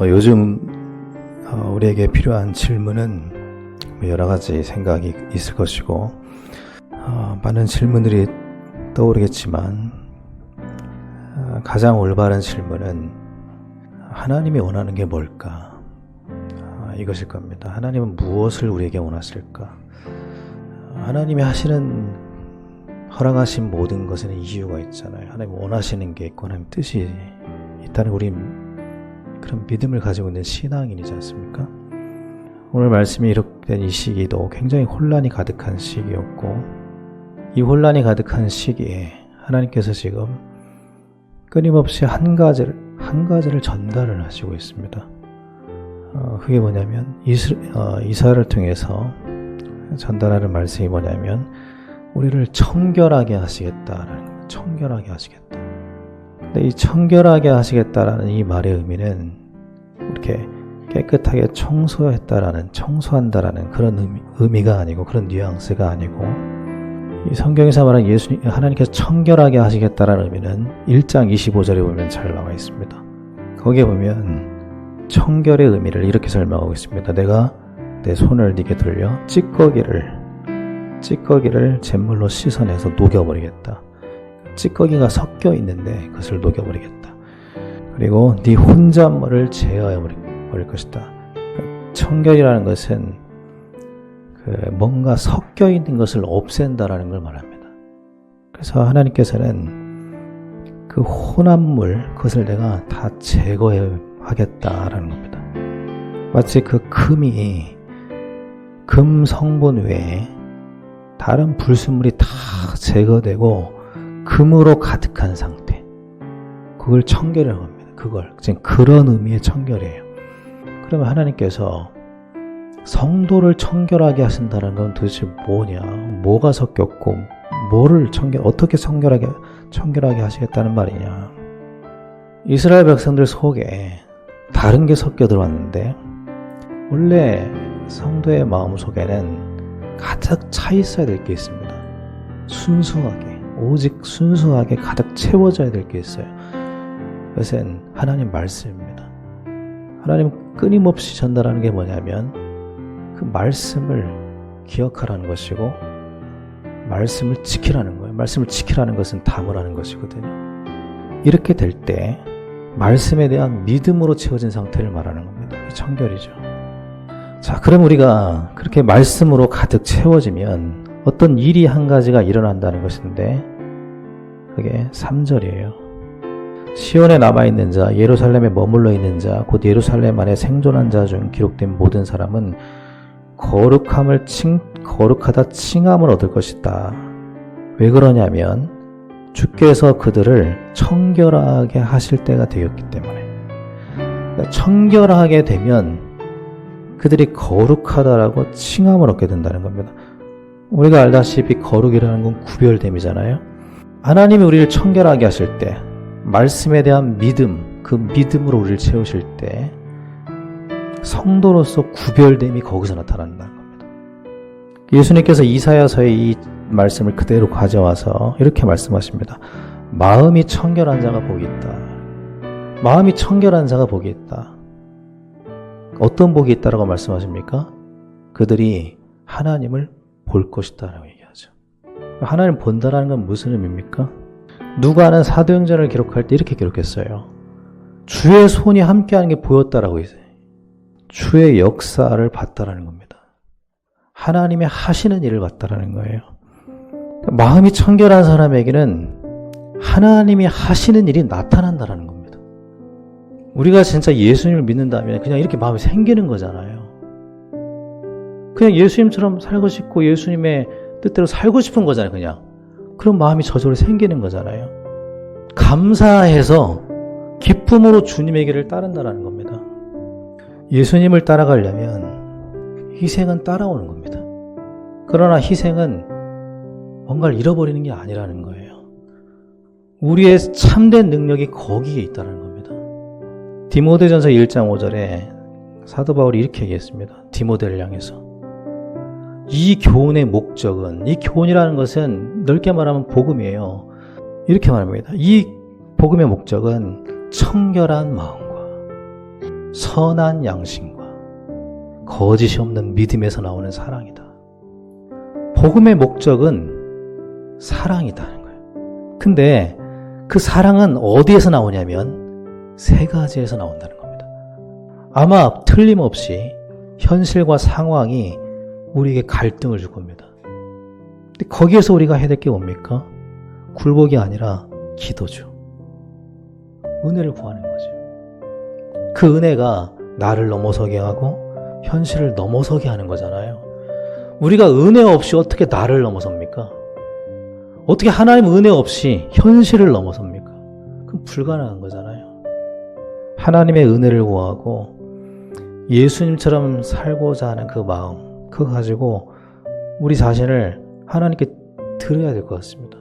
요즘 우리에게 필요한 질문은 여러 가지 생각이 있을 것이고 많은 질문들이 떠오르겠지만 가장 올바른 질문은 하나님이 원하는 게 뭘까? 이것일 겁니다. 하나님은 무엇을 우리에게 원하실까? 하나님이 허락하신 모든 것에는 이유가 있잖아요. 하나님 원하시는 게 있고 하나님 뜻이 있다는 우리 그런 믿음을 가지고 있는 신앙인이지 않습니까? 오늘 말씀이 기록된 이 시기도 굉장히 혼란이 가득한 시기였고, 이 혼란이 가득한 시기에 하나님께서 지금 끊임없이 한 가지를 전달을 하시고 있습니다. 그게 뭐냐면 이사야를 통해서 전달하는 말씀이 뭐냐면 우리를 청결하게 하시겠다라는 거예요. 청결하게 하시겠다. 근데 이 청결하게 하시겠다라는 이 말의 의미는 이렇게 깨끗하게 청소한다라는 그런 의미가 아니고, 그런 뉘앙스가 아니고, 이 성경에서 말하는 하나님께서 청결하게 하시겠다라는 의미는 1장 25절에 보면 잘 나와 있습니다. 거기에 보면 청결의 의미를 이렇게 설명하고 있습니다. 내가 내 손을 네게 들려 찌꺼기를 잿물로 씻어내서 녹여버리겠다. 찌꺼기가 섞여 있는데 그것을 녹여버리겠다. 그리고 네 혼잣말을 제어해 버릴 것이다. 청결이라는 것은 뭔가 섞여 있는 것을 없앤다라는 걸 말합니다. 그래서 하나님께서는 그 혼합물, 그것을 내가 다 제거해 하겠다라는 겁니다. 마치 그 금 성분 외에 다른 불순물이 다 제거되고 금으로 가득한 상태, 그걸 청결이라고 합니다. 지금 그런 의미의 청결이에요. 그러면 하나님께서 성도를 청결하게 하신다는 건 도대체 뭐냐? 뭐가 섞였고 어떻게 청결하게 하시겠다는 말이냐? 이스라엘 백성들 속에 다른 게 섞여 들어왔는데, 원래 성도의 마음 속에는 가득 차 있어야 될 게 있습니다. 오직 순수하게 가득 채워져야 될 게 있어요. 그것은 하나님 말씀입니다. 하나님 끊임없이 전달하는 게 뭐냐면 그 말씀을 기억하라는 것이고, 말씀을 지키라는 거예요. 말씀을 지키라는 것은 담으라는 것이거든요. 이렇게 될 때 말씀에 대한 믿음으로 채워진 상태를 말하는 겁니다. 이 청결이죠. 자, 그럼 우리가 그렇게 말씀으로 가득 채워지면 어떤 일이 한 가지가 일어난다는 것인데, 그게 3절이에요. 시온에 남아있는 자, 예루살렘에 머물러 있는 자, 곧 예루살렘 안에 생존한 자 중 기록된 모든 사람은 거룩하다 칭함을 얻을 것이다. 왜 그러냐면 주께서 그들을 청결하게 하실 때가 되었기 때문에. 그러니까 청결하게 되면 그들이 거룩하다라고 칭함을 얻게 된다는 겁니다. 우리가 알다시피 거룩이라는 건 구별됨이잖아요. 하나님이 우리를 청결하게 하실 때, 말씀에 대한 믿음, 그 믿음으로 우리를 채우실 때 성도로서 구별됨이 거기서 나타난다는 겁니다. 예수님께서 이사야서의 이 말씀을 그대로 가져와서 이렇게 말씀하십니다. 마음이 청결한 자가 복이 있다. 마음이 청결한 자가 복이 있다. 어떤 복이 있다라고 말씀하십니까? 그들이 하나님을 볼 것이다 라고 얘기하죠. 하나님을 본다라는 건 무슨 의미입니까? 누가는 사도행전을 기록할 때 이렇게 기록했어요. 주의 손이 함께하는 게 보였다라고 했어요. 주의 역사를 봤다라는 겁니다. 하나님의 하시는 일을 봤다라는 거예요. 마음이 청결한 사람에게는 하나님이 하시는 일이 나타난다라는 겁니다. 우리가 진짜 예수님을 믿는다면 그냥 이렇게 마음이 생기는 거잖아요. 그냥 예수님처럼 살고 싶고 예수님의 뜻대로 살고 싶은 거잖아요. 그냥 그런 마음이 저절로 생기는 거잖아요. 감사해서 기쁨으로 주님의 길을 따른다라는 겁니다. 예수님을 따라가려면 희생은 따라오는 겁니다. 그러나 희생은 뭔가를 잃어버리는 게 아니라는 거예요. 우리의 참된 능력이 거기에 있다는 겁니다. 디모데전서 1장 5절에 사도 바울이 이렇게 얘기했습니다. 디모데를 향해서. 이 교훈의 목적은, 이 교훈이라는 것은 넓게 말하면 복음이에요. 이렇게 말합니다. 이 복음의 목적은 청결한 마음과 선한 양심과 거짓이 없는 믿음에서 나오는 사랑이다. 복음의 목적은 사랑이다는 거예요. 근데 그 사랑은 어디에서 나오냐면 세 가지에서 나온다는 겁니다. 아마 틀림없이 현실과 상황이 우리에게 갈등을 줄 겁니다. 근데 거기에서 우리가 해야 될 게 뭡니까? 굴복이 아니라 기도죠. 은혜를 구하는 거죠. 그 은혜가 나를 넘어서게 하고 현실을 넘어서게 하는 거잖아요. 우리가 은혜 없이 어떻게 나를 넘어섭니까? 어떻게 하나님 은혜 없이 현실을 넘어섭니까? 그건 불가능한 거잖아요. 하나님의 은혜를 구하고 예수님처럼 살고자 하는 그 마음, 그거 가지고 우리 자신을 하나님께 드려야 될 것 같습니다.